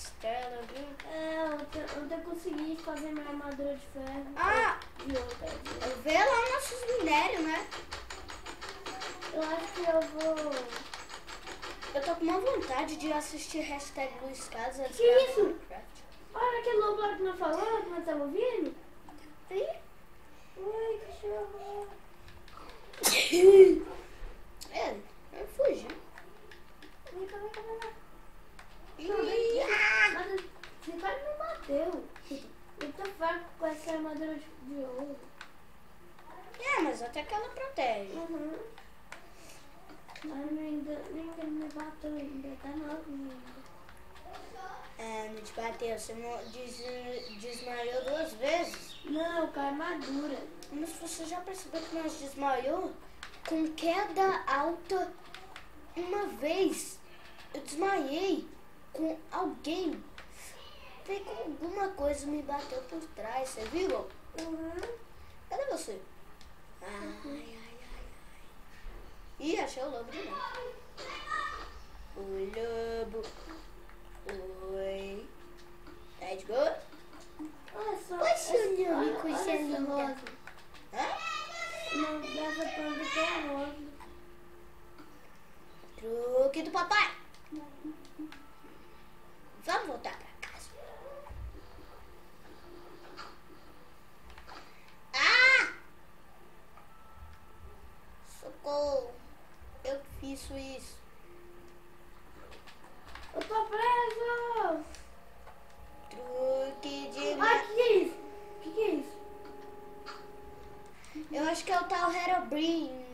estrelas, viu? Eu consegui fazer minha armadura de ferro. Ah! De outra. Vê lá nossos minérios, né? Eu acho que eu vou... Eu tô com uma vontade de assistir hashtag Luiz Casas. Que isso? Olha aquele lobo lá que não falou, que nós estamos ouvindo. Ih. Oi, cachorro. Ele fugiu. Vem cá, vem cá, vem cá. Ih, Mas você quase me bateu. Eu tô fraco com essa armadura de ouro. mas até que ela protege. Uhum. Mas ninguém me bateu ainda, tá novinho ainda. Não te bateu, você desmaiou 2 vezes. Não, com a armadura. Mas você já percebeu que nós desmaiou com queda alta uma vez? Eu desmaiei com alguém. Pegou alguma coisa e me bateu por trás, você viu? Uhum. Cadê você? Ai. Ih, achei o lobo de novo. O lobo. Oi. Tá de boa? Olha só. Oi, seu nome, olha coisa essa linda. rosa. Hã? Não, dessa planta que é rosa. Truque do papai. Vamos voltar pra casa. Ah! Socorro. Eu fiz isso. Eu tô preso! Truque de... Ah, que é isso? Que é isso? Eu acho que é o tal Herobrine.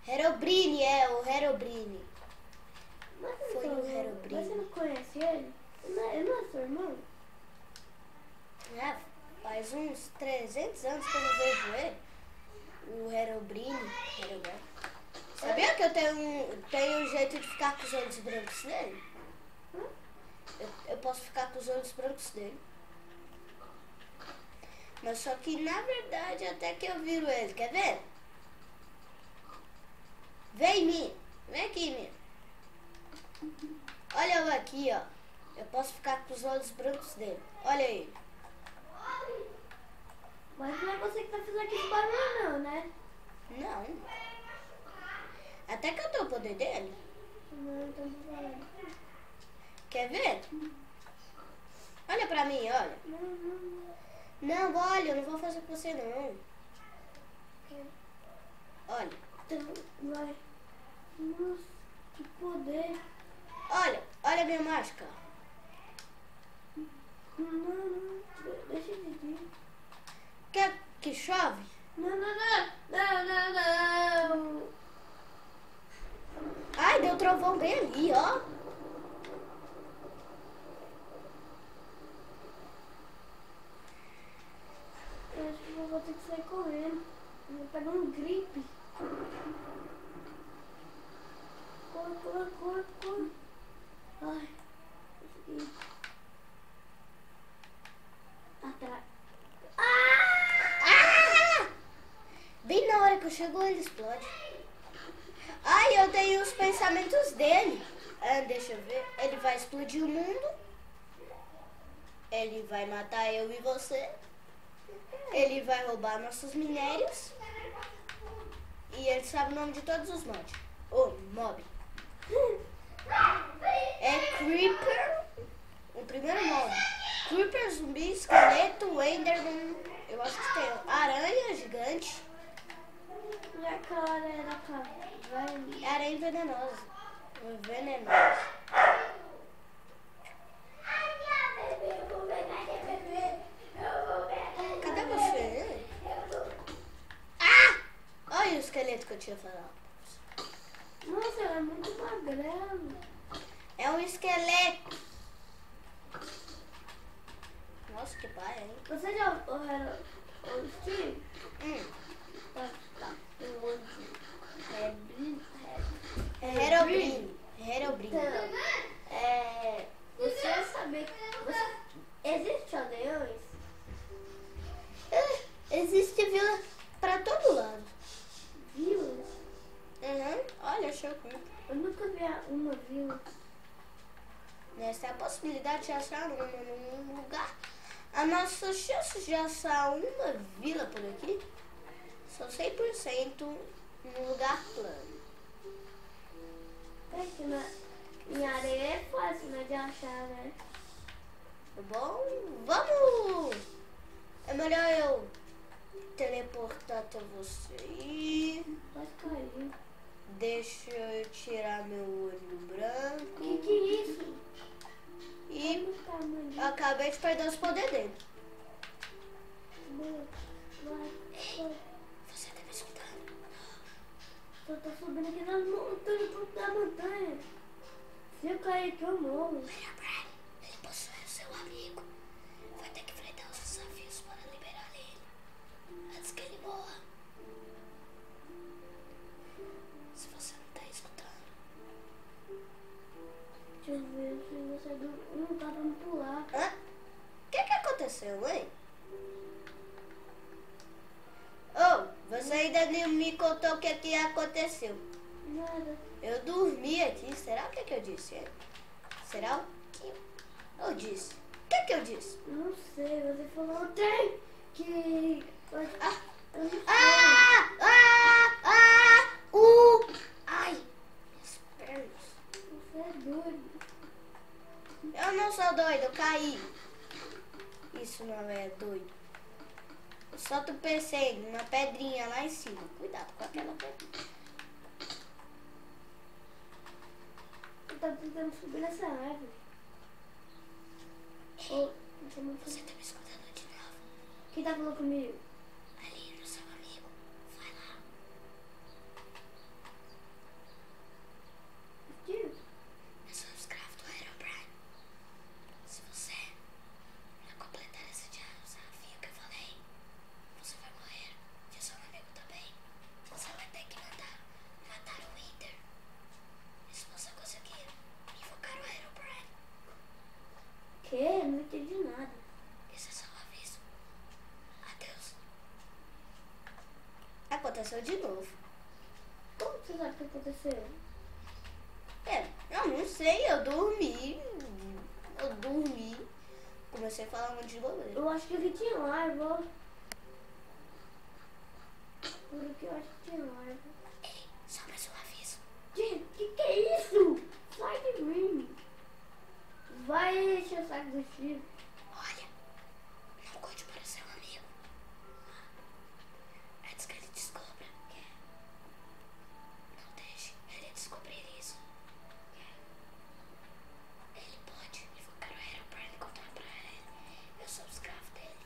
Herobrine, o Herobrine. Mas Foi então, o Herobrine. Mas você não conhece ele? Ele não é seu irmão? Faz uns 300 anos que eu não vejo ele. O Herobrine. Sabia que eu tenho um jeito de ficar com os olhos brancos dele? Eu posso ficar com os olhos brancos dele. Mas só que na verdade até que eu viro ele, quer ver? Vem em mim, vem aqui em mim. Olha eu aqui, ó. Eu posso ficar com os olhos brancos dele. Olha aí. Mas não é você que tá fazendo aquele barulho não, né? Não. Até que eu tenho o poder dele. Não, então não. Quer ver? Olha pra mim, olha. Não, olha, eu não vou fazer com você não. Olha. Então, vai. Nossa, que poder. Olha a minha máscara. Não, deixa de vir. Quer que chove? Não. Ai, deu trovão bem ali, ó. Eu acho que eu vou ter que sair correndo. Eu vou pegar um gripe. Corre. Ai, consegui. Atrás. Bem na hora que eu chego, ele explode. Ai, eu tenho os pensamentos dele. Deixa eu ver. Ele vai explodir o mundo. Ele vai matar eu e você. Ele vai roubar nossos minérios. E ele sabe o nome de todos os mods. Mob. É Creeper. O primeiro mob. Creeper, zumbi, esqueleto, Enderman. Eu acho que tem aranha gigante. E aquela aranha da casa? Vai. Aranha venenosa. Venenosa. Cadê você? Olha o esqueleto que eu tinha falado. Nossa, ela é muito magrela. É um esqueleto. Nossa, que pai, hein? Você já ouviu o Steve? Tá. O outro. Herobrine. Então, você vai saber que existem aldeões? Existe vila pra todo lado. Vilas? Olha, chocante. Eu nunca vi uma vila. Essa é a possibilidade de achar um lugar. As nossas chances de achar uma vila por aqui são 100% num lugar plano. É que em areia é fácil, né, de achar, né? Tá bom? Vamos! É melhor eu teleportar até você. Pode cair. Deixa eu tirar meu olho branco. Que é isso? E Olha o tamanho. acabei de perder os poderes dele. Vai. Você tá me escutando? Eu tô subindo aqui na montanha, no topo da montanha. Se eu cair aqui, eu morro. Ele possui o seu amigo. Vai ter que enfrentar os desafios para liberar ele antes que ele morra. Se você não tá escutando. Deixa eu ver se você não dá pra me pular. Hã? O que aconteceu, hein? Você ainda não me contou o que aconteceu. Nada. Eu dormi aqui. Será o que eu disse? Hein? Será o que eu disse? O que eu disse? Não sei, você falou ontem que... Eu não sei. Ai, minhas pernas. Você é doido. Eu não sou doido, eu caí. Isso não é doido. Eu só pensei numa pedrinha lá em cima. Cuidado com aquela pedrinha. Eu tava tentando subir nessa árvore. Você tá me escutando de novo? Quem tá falando comigo? Ali no seu amigo. Vai lá. Tio? Eu sou o escravo do Herobrine. Se você não completar esse desafio que eu falei, você vai morrer. E o seu amigo também. Você vai ter que matar o Wither. E se você conseguir invocar o Herobrine, Que? Não entendi nada. esse é só um aviso. Adeus. Aconteceu de novo. Como você sabe o que aconteceu? Eu não sei, eu dormi. Comecei a falar um monte de bobeira. Eu acho que aqui tinha larva. Por aqui eu acho que tinha larva. Ei, só mais um aviso. Gente, que é isso? Sai de mim. Vai encher o saco do filho. Olha, não conte para seu amigo. Antes que ele descubra. Não deixe ele descobrir isso. Ele pode invocar o Herobrine e contar pra ele. Eu sou o escravo dele.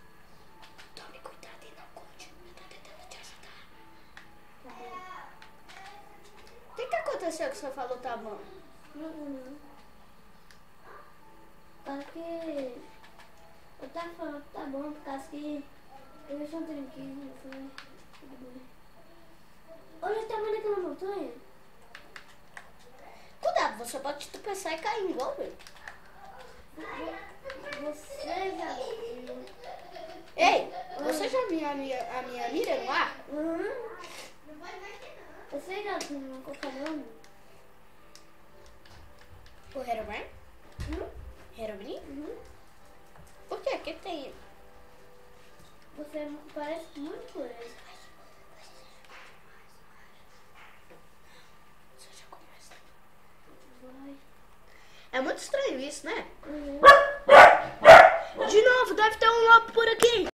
Tome cuidado e não conte. Eu tô tentando te ajudar. Tá bom. O que aconteceu que você falou tá bom? Não. Porque eu tava falando que tá bom, por causa que eu deixei um trinquinho, não foi? Tudo bem. Olha o tamanho daquela montanha. Cuidado, você pode tropeçar e cair igual ele. Você já viu? Ei, você já viu a minha mira no ar? Você já viu qualquer nome? O Herobrine? Herobrine? Por quê? O que tem? Você parece muito com ele. Você já começa. Vai. É muito estranho isso, né? Uhum. De novo, deve ter um lobo por aqui.